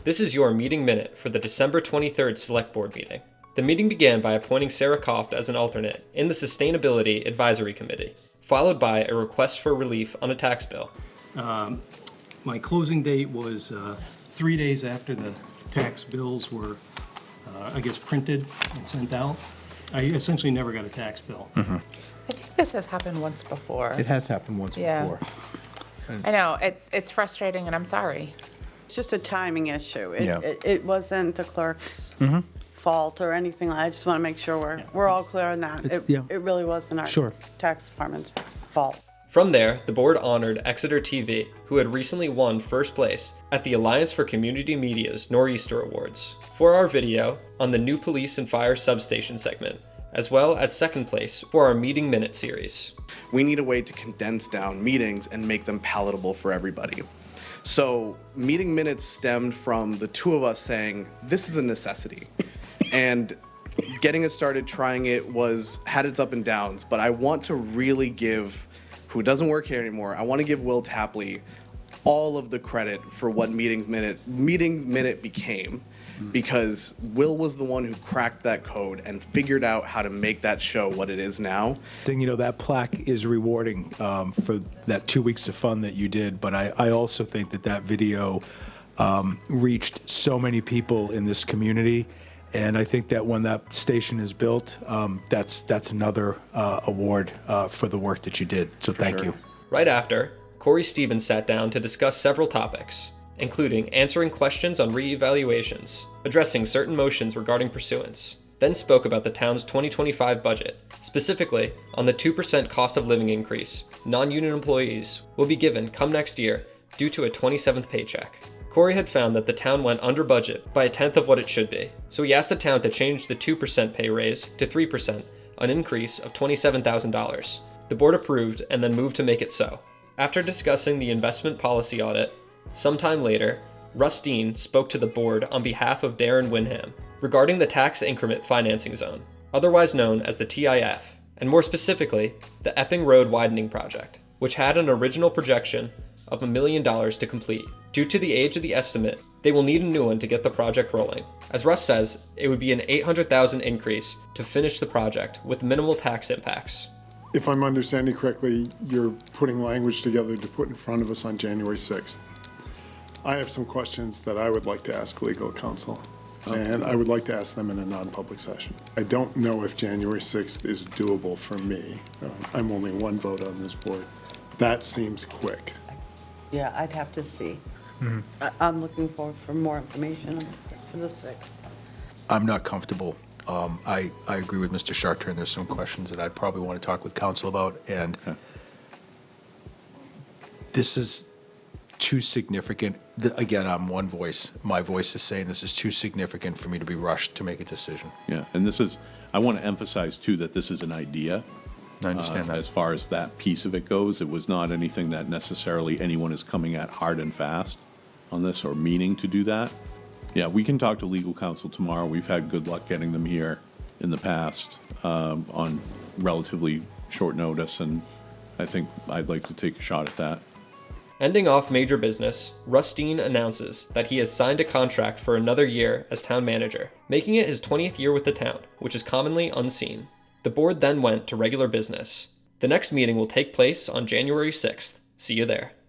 This is your meeting minute for the December 23rd Select Board meeting. The meeting began by appointing Sarah Koft as an alternate in the Sustainability Advisory Committee, followed by a request for relief on a tax bill. My closing date was 3 days after the tax bills were, printed and sent out. I essentially never got a tax bill. I think this has happened once before. It has happened once before. I know, it's frustrating, and I'm sorry. It's just a timing issue. Yeah. It wasn't the clerk's fault or anything. I just want to make sure we're all clear on that. It really wasn't our tax department's fault. From there, the board honored Exeter TV, who had recently won first place at the Alliance for Community Media's Nor'easter Awards, for our video on the new police and fire substation segment, as well as second place for our Meeting Minute series. We need a way to condense down meetings and make them palatable for everybody. So meeting minutes stemmed from the two of us saying, this is a necessity. And getting us started trying it had its up and downs, but I want to really give, who doesn't work here anymore, I want to give Will Tapley all of the credit for what Meeting Minute became, because Will was the one who cracked that code and figured out how to make that show what it is now. That plaque is rewarding for that 2 weeks of fun that you did, but I also think that video reached so many people in this community, and I think that when that station is built, that's another award for the work that you did, so thank you. Right after, Corey Stevens sat down to discuss several topics, including answering questions on re-evaluations, addressing certain motions regarding pursuance, then spoke about the town's 2025 budget, specifically on the 2% cost of living increase non-union employees will be given come next year due to a 27th paycheck. Corey had found that the town went under budget by 1/10 of what it should be, so he asked the town to change the 2% pay raise to 3%, an increase of $27,000. The board approved and then moved to make it so. After discussing the investment policy audit, sometime later, Russ Dean spoke to the board on behalf of Darren Winham regarding the tax increment financing zone, otherwise known as the TIF, and more specifically, the Epping Road widening project, which had an original projection of $1 million to complete. Due to the age of the estimate, they will need a new one to get the project rolling. As Russ says, it would be an $800,000 increase to finish the project with minimal tax impacts. If I'm understanding correctly, you're putting language together to put in front of us on January 6th. I have some questions that I would like to ask legal counsel, and I would like to ask them in a non-public session. I don't know if January 6th is doable for me. I'm only one vote on this board. That seems quick. Yeah, I'd have to see. I'm looking forward for more information on this for the 6th. I'm not comfortable. I agree with Mr. Chartrand, and there's some questions that I'd probably want to talk with counsel about, and this is too significant. Again, I'm one voice. My voice is saying this is too significant for me to be rushed to make a decision. Yeah, and I want to emphasize, too, that this is an idea. I understand that. As far as that piece of it goes, it was not anything that necessarily anyone is coming at hard and fast on this or meaning to do that. Yeah, we can talk to legal counsel tomorrow. We've had good luck getting them here in the past on relatively short notice, and I think I'd like to take a shot at that. Ending off major business, Russ Dean announces that he has signed a contract for another year as town manager, making it his 20th year with the town, which is commonly unseen. The board then went to regular business. The next meeting will take place on January 6th. See you there.